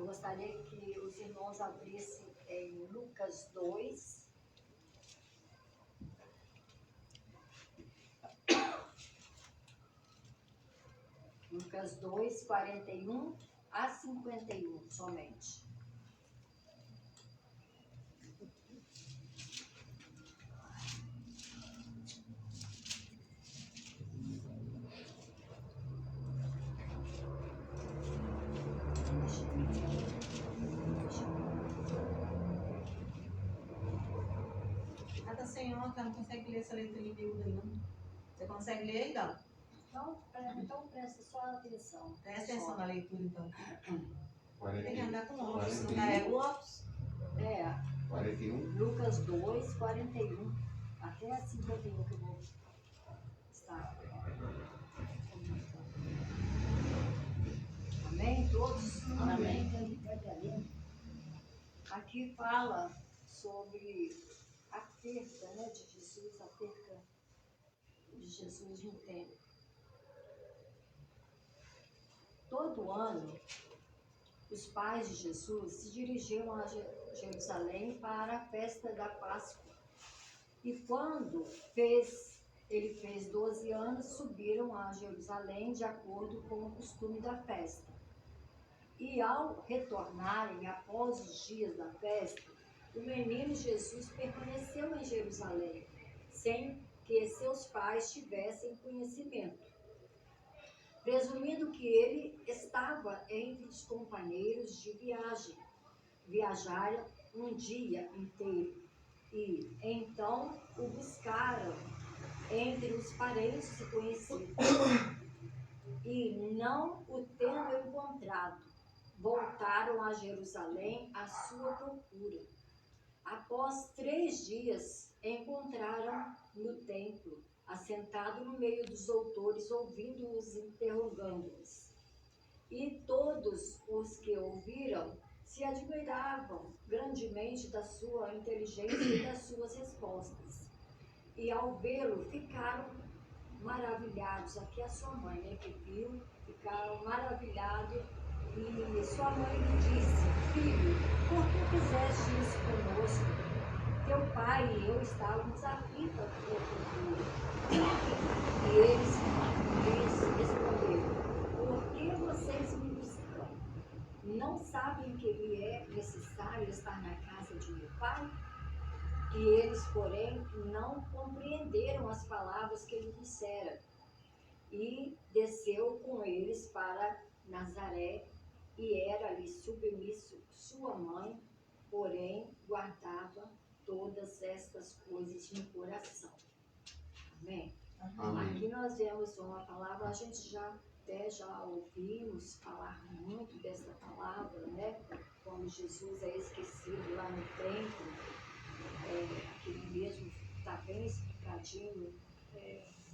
gostaria que os irmãos abrissem em Lucas 2. Lucas 2, 41 a 51, somente. Senhor, que eu não consigo ler essa letra miúda aí, não. Você consegue ler aí, não? Então presta só atenção. Presta atenção na leitura, então. 41. Tem que andar com óculos, não carrega o óculos. 41. Lucas 2, 41. Até 51 que eu vou estar. Amém? Todos? Amém. Aqui fala sobre a perda, né, de Jesus, a perda de Jesus no templo. Todo ano, os pais de Jesus se dirigiam a Jerusalém para a festa da Páscoa. E quando ele fez 12 anos, subiram a Jerusalém de acordo com o costume da festa. E ao retornarem após os dias da festa, o menino Jesus permaneceu em Jerusalém, sem que seus pais tivessem conhecimento, presumindo que ele estava entre os companheiros de viagem. Viajaram um dia inteiro e então o buscaram entre os parentes e conhecidos. E não o tendo encontrado, voltaram a Jerusalém à sua procura. Após 3 dias, encontraram no templo, assentado no meio dos doutores, ouvindo-os, interrogando-os. E todos os que ouviram se admiravam grandemente da sua inteligência e das suas respostas. E ao vê-lo, ficaram maravilhados. Aqui a sua mãe, né, que viu, ficaram maravilhados. E sua mãe lhe disse: filho, por que fizeste isso conosco? Teu pai e eu estávamos aflitos à tua procura. E eles lhes responderam: por que vocês me buscam? Não sabem que me é necessário estar na casa de meu pai? E eles, porém, não compreenderam as palavras que ele dissera. E desceu com eles para Nazaré, e era ali submisso sua mãe, porém guardava todas estas coisas no coração. Amém? Amém. Aqui nós vemos uma palavra, a gente já ouvimos falar muito dessa palavra, né? Quando Jesus é esquecido lá no templo, aquele mesmo está bem explicadinho,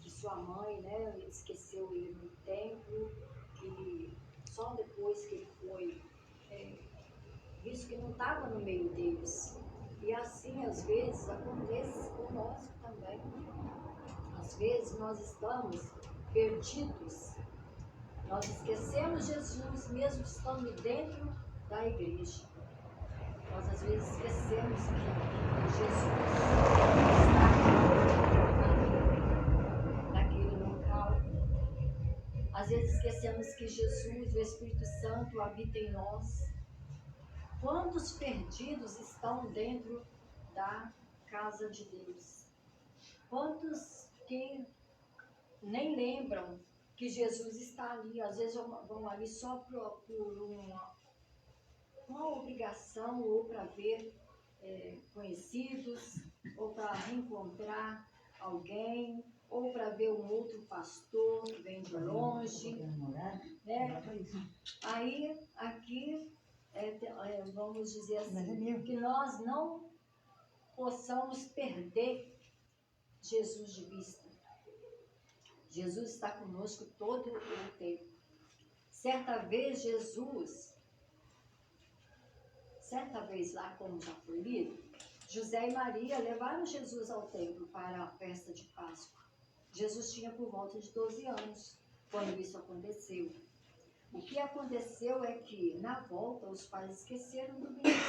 que sua mãe, né, esqueceu ele no templo, que só depois que ele foi, visto que não estava no meio deles. E assim, às vezes, acontece conosco também. Às vezes, nós estamos perdidos. Nós esquecemos Jesus, mesmo estando dentro da igreja. Nós, às vezes, esquecemos que Jesus está naquele local. Às vezes, esquecemos que Jesus, o Espírito Santo, habita em nós. Quantos perdidos estão dentro da casa de Deus? Quantos que nem lembram que Jesus está ali? Às vezes vão ali só por uma obrigação, ou para ver conhecidos, ou para reencontrar alguém, ou para ver um outro pastor que vem de longe, né? Aí, aqui, vamos dizer assim, que nós não possamos perder Jesus de vista. Jesus está conosco todo o tempo. Certa vez lá, como já foi lido, José e Maria levaram Jesus ao templo para a festa de Páscoa. Jesus tinha por volta de 12 anos quando isso aconteceu. O que aconteceu é que, na volta, os pais esqueceram do menino.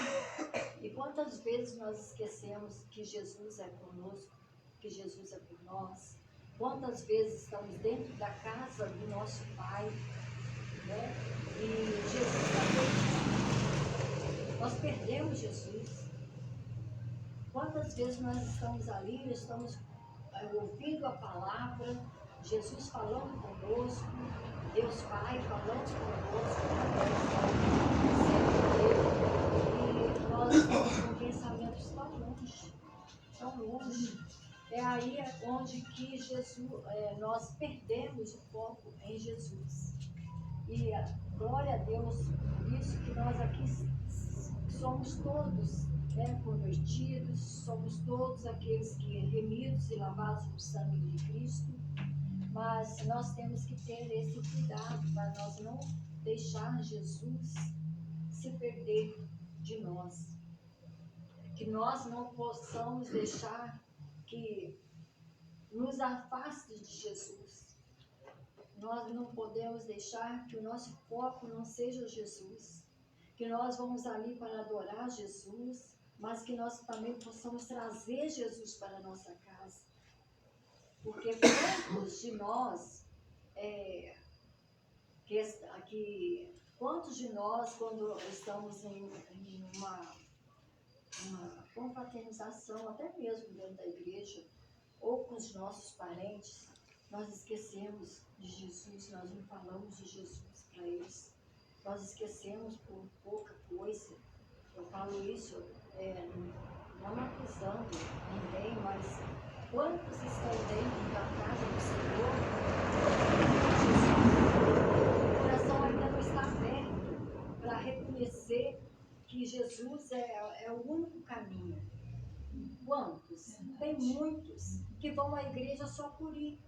E quantas vezes nós esquecemos que Jesus é conosco, que Jesus é por nós? Quantas vezes estamos dentro da casa do nosso Pai, né? E Jesus também. Nós perdemos Jesus. Quantas vezes nós estamos ali, estamos ouvindo a palavra, Jesus falando conosco, Deus Pai falando conosco, e nós estamos com pensamentos tão longe. É aí onde que nós perdemos o foco em Jesus. E glória a Deus, por isso que nós aqui somos todos, né, convertidos, somos todos aqueles que remidos e lavados no sangue de Cristo, mas nós temos que ter esse cuidado para nós não deixar Jesus se perder de nós, que nós não possamos deixar que nos afaste de Jesus. Nós não podemos deixar que o nosso foco não seja Jesus, que nós vamos ali para adorar Jesus, mas que nós também possamos trazer Jesus para a nossa casa. Porque quantos de nós, quantos de nós, quando estamos em uma confraternização, até mesmo dentro da igreja, ou com os nossos parentes, nós esquecemos de Jesus, nós não falamos de Jesus para eles. Nós esquecemos por pouca coisa. Eu falo isso não acusando ninguém, mas quantos estão dentro da casa do Senhor? O coração ainda não está aberto para reconhecer que Jesus é o único caminho. Quantos? Tem muitos que vão à igreja só por ir,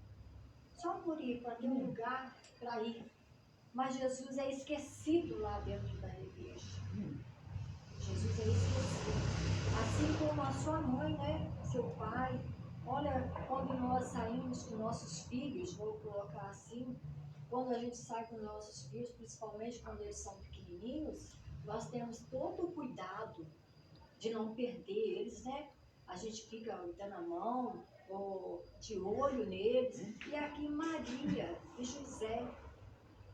para ter um lugar para ir. Mas Jesus é esquecido lá dentro da igreja. Jesus é esquecido. Assim como a sua mãe, né? Seu pai. Olha, quando nós saímos com nossos filhos, vou colocar assim, quando a gente sai com nossos filhos, principalmente quando eles são pequenininhos, nós temos todo o cuidado de não perder eles, né? A gente fica dando a mão, ou de olho neles. E aqui Maria e José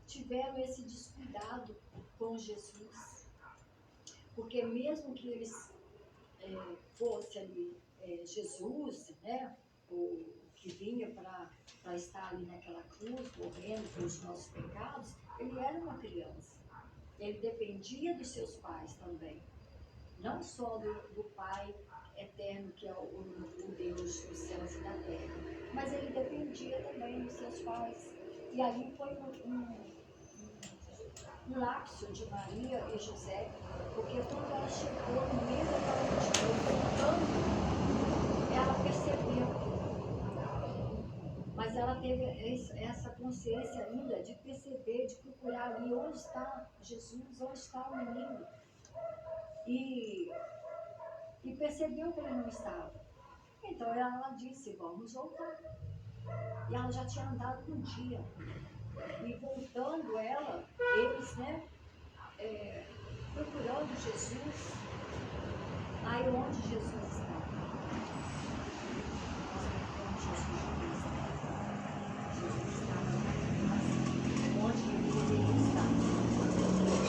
tiveram esse descuidado com Jesus. Porque mesmo que eles fossem ali, Jesus, né? O que vinha para estar ali naquela cruz, morrendo pelos nossos pecados, ele era uma criança. Ele dependia dos seus pais também. Não só do Pai eterno, que é o Deus dos céus e da terra, mas ele dependia também dos seus pais. E ali foi um lapso de Maria e José, porque quando ela chegou no meio daquela multidão cantando, ela percebeu. Mas ela teve essa consciência ainda de perceber, de procurar ali onde está Jesus, onde está o menino. E percebeu que ele não estava. Então ela disse, vamos voltar. E ela já tinha andado um dia. E voltando eles, né, procurando Jesus, aí onde Jesus estava. Nós procuramos Jesus estava onde ele deveria estar.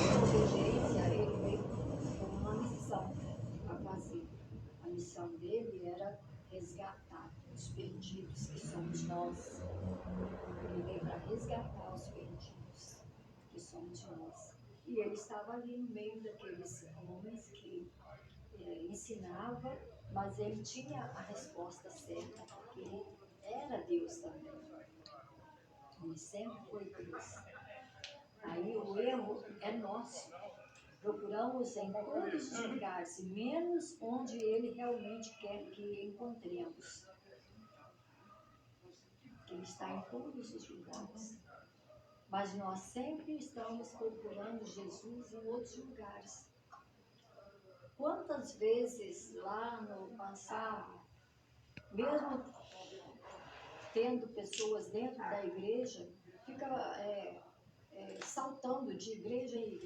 Em obediência, ele veio com uma missão a fazer. A missão dele era resgatar os perdidos, que somos nós. Ele veio para resgatar os perdidos, que somos nós. E ele estava ali no meio daqueles homens que ensinava, mas ele tinha a resposta certa, porque ele era Deus também. Ele sempre foi Deus. Aí o erro é nosso. Procuramos em todos os lugares, menos onde ele realmente quer que encontremos. Ele está em todos os lugares. Mas nós sempre estamos procurando Jesus em outros lugares. Quantas vezes lá no passado, mesmo tendo pessoas dentro da igreja, fica saltando de igreja em igreja.